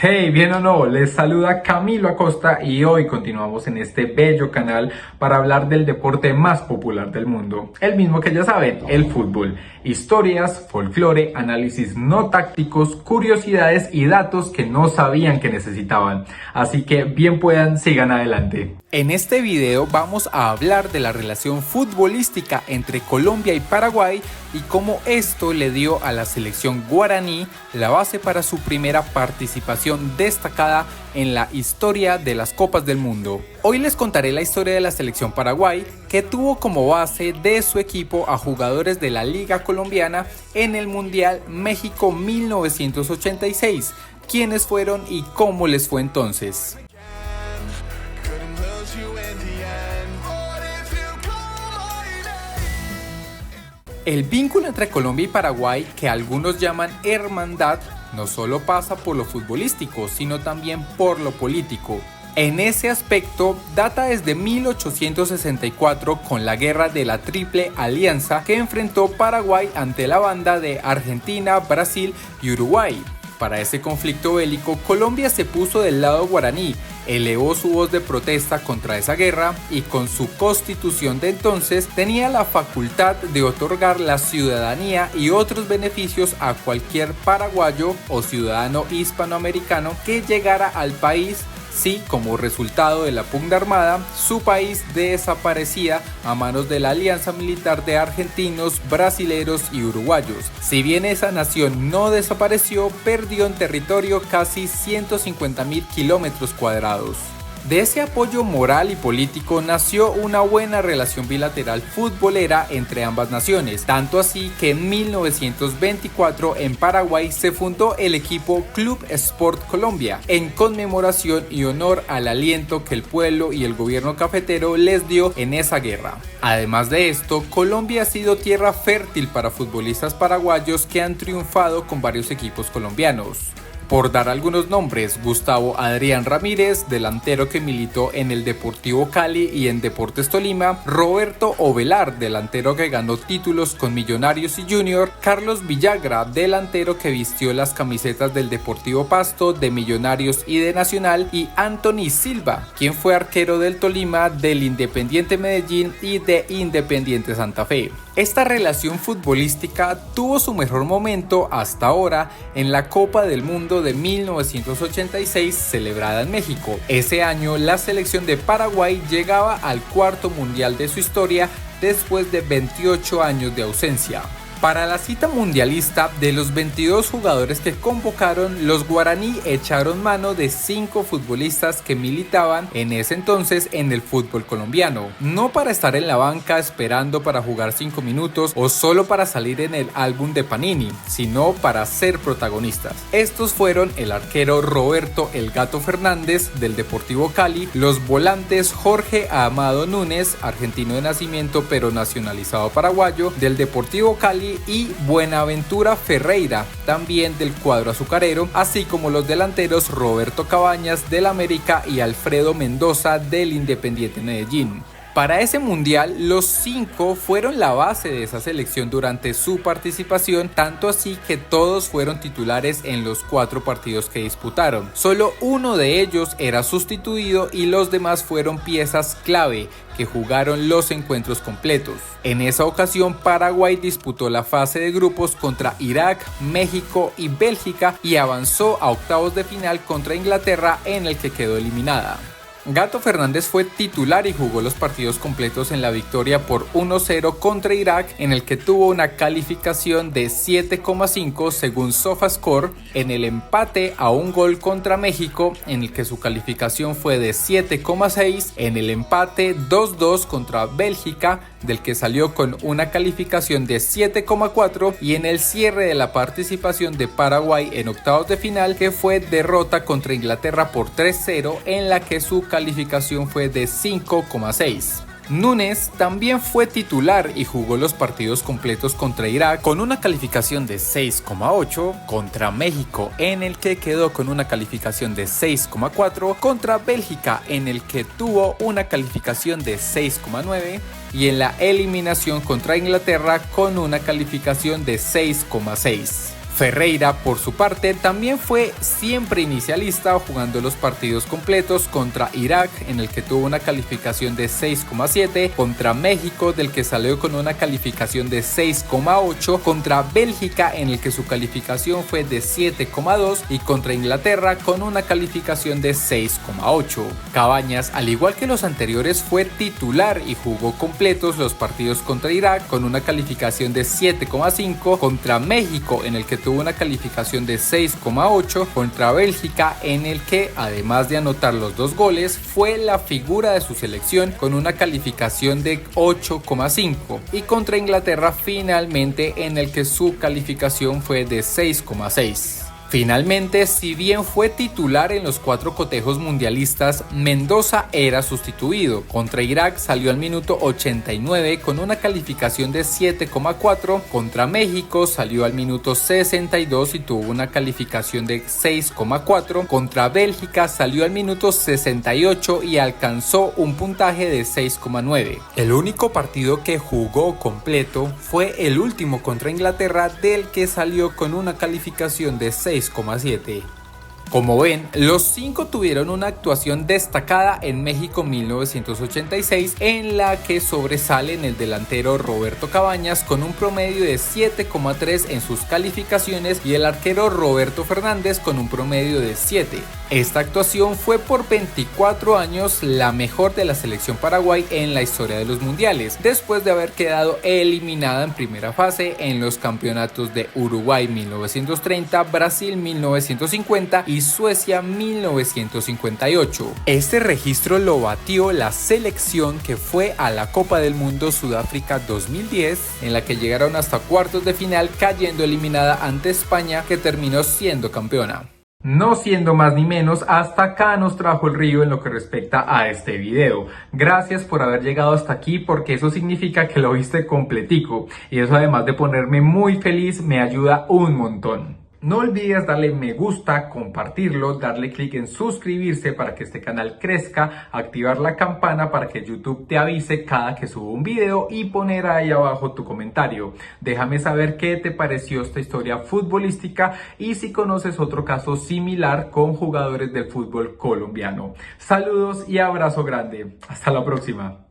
Hey, bien o no, les saluda Camilo Acosta y hoy continuamos en este bello canal para hablar del deporte más popular del mundo, el mismo que ya saben, el fútbol. Historias, folclore, análisis no tácticos, curiosidades y datos que no sabían que necesitaban. Así que bien puedan, sigan adelante. En este video vamos a hablar de la relación futbolística entre Colombia y Paraguay y cómo esto le dio a la selección guaraní la base para su primera participación destacada en la historia de las Copas del Mundo. Hoy les contaré la historia de la selección Paraguay, que tuvo como base de su equipo a jugadores de la Liga Colombiana en el Mundial México 1986, quiénes fueron y cómo les fue entonces. El vínculo entre Colombia y Paraguay, que algunos llaman hermandad, no solo pasa por lo futbolístico, sino también por lo político. En ese aspecto, data desde 1864 con la guerra de la Triple Alianza que enfrentó Paraguay ante la banda de Argentina, Brasil y Uruguay. Para ese conflicto bélico, Colombia se puso del lado guaraní, elevó su voz de protesta contra esa guerra y con su constitución de entonces tenía la facultad de otorgar la ciudadanía y otros beneficios a cualquier paraguayo o ciudadano hispanoamericano que llegara al país si, como resultado de la pugna armada, su país desaparecía a manos de la alianza militar de argentinos, brasileros y uruguayos. Si bien esa nación no desapareció, perdió en territorio casi 150.000 kilómetros cuadrados. De ese apoyo moral y político nació una buena relación bilateral futbolera entre ambas naciones, tanto así que en 1924 en Paraguay se fundó el equipo Club Sport Colombia, en conmemoración y honor al aliento que el pueblo y el gobierno cafetero les dio en esa guerra. Además de esto, Colombia ha sido tierra fértil para futbolistas paraguayos que han triunfado con varios equipos colombianos. Por dar algunos nombres, Gustavo Adrián Ramírez, delantero que militó en el Deportivo Cali y en Deportes Tolima, Roberto Ovelar, delantero que ganó títulos con Millonarios y Junior, Carlos Villagra, delantero que vistió las camisetas del Deportivo Pasto, de Millonarios y de Nacional, y Anthony Silva, quien fue arquero del Tolima, del Independiente Medellín y de Independiente Santa Fe. Esta relación futbolística tuvo su mejor momento hasta ahora en la Copa del Mundo de 1986 celebrada en México. Ese año la selección de Paraguay llegaba al cuarto mundial de su historia después de 28 años de ausencia. Para la cita mundialista, de los 22 jugadores que convocaron, los guaraní echaron mano de 5 futbolistas que militaban en ese entonces en el fútbol colombiano. No para estar en la banca esperando para jugar 5 minutos o solo para salir en el álbum de Panini, sino para ser protagonistas. Estos fueron el arquero Roberto El Gato Fernández del Deportivo Cali, los volantes Jorge Amado Núñez, argentino de nacimiento pero nacionalizado paraguayo, del Deportivo Cali, y Buenaventura Ferreira, también del cuadro azucarero, así como los delanteros Roberto Cabañas del América y Alfredo Mendoza del Independiente Medellín. Para ese mundial, los 5 fueron la base de esa selección durante su participación, tanto así que todos fueron titulares en los 4 partidos que disputaron. Solo uno de ellos era sustituido y los demás fueron piezas clave que jugaron los encuentros completos. En esa ocasión, Paraguay disputó la fase de grupos contra Irak, México y Bélgica y avanzó a octavos de final contra Inglaterra, en el que quedó eliminada. Gato Fernández fue titular y jugó los partidos completos en la victoria por 1-0 contra Irak, en el que tuvo una calificación de 7,5 según SofaScore, en el empate a un gol contra México, en el que su calificación fue de 7,6, en el empate 2-2 contra Bélgica, del que salió con una calificación de 7,4, y en el cierre de la participación de Paraguay en octavos de final, que fue derrota contra Inglaterra por 3-0, en la que su calificación fue de 5,6. Núñez también fue titular y jugó los partidos completos contra Irak con una calificación de 6,8, contra México en el que quedó con una calificación de 6,4, contra Bélgica en el que tuvo una calificación de 6,9 y en la eliminación contra Inglaterra con una calificación de 6,6. Ferreira, por su parte, también fue siempre inicialista jugando los partidos completos contra Irak, en el que tuvo una calificación de 6,7, contra México, del que salió con una calificación de 6,8, contra Bélgica, en el que su calificación fue de 7,2, y contra Inglaterra con una calificación de 6,8. Cabañas, al igual que los anteriores, fue titular y jugó completos los partidos contra Irak con una calificación de 7,5, contra México, en el que tuvo una calificación de 6,8, contra Bélgica, en el que además de anotar los 2 goles fue la figura de su selección con una calificación de 8,5, y contra Inglaterra finalmente, en el que su calificación fue de 6,6. Finalmente, si bien fue titular en los 4 cotejos mundialistas, Mendoza era sustituido. Contra Irak salió al minuto 89 con una calificación de 7,4, contra México salió al minuto 62 y tuvo una calificación de 6,4, contra Bélgica salió al minuto 68 y alcanzó un puntaje de 6,9. El único partido que jugó completo fue el último contra Inglaterra, del que salió con una calificación de 6,7. Como ven, los 5 tuvieron una actuación destacada en México 1986, en la que sobresalen el delantero Roberto Cabañas con un promedio de 7,3 en sus calificaciones y el arquero Roberto Fernández con un promedio de 7. Esta actuación fue por 24 años la mejor de la selección Paraguay en la historia de los mundiales, después de haber quedado eliminada en primera fase en los campeonatos de Uruguay 1930, Brasil 1950 y Suecia 1958. Este registro lo batió la selección que fue a la Copa del Mundo Sudáfrica 2010, en la que llegaron hasta cuartos de final, cayendo eliminada ante España, que terminó siendo campeona. No siendo más ni menos, hasta acá nos trajo el río en lo que respecta a este video. Gracias por haber llegado hasta aquí, porque eso significa que lo viste completico, y eso, además de ponerme muy feliz, me ayuda un montón. No olvides darle me gusta, compartirlo, darle clic en suscribirse para que este canal crezca, activar la campana para que YouTube te avise cada que subo un video y poner ahí abajo tu comentario. Déjame saber qué te pareció esta historia futbolística y si conoces otro caso similar con jugadores del fútbol colombiano. Saludos y abrazo grande. Hasta la próxima.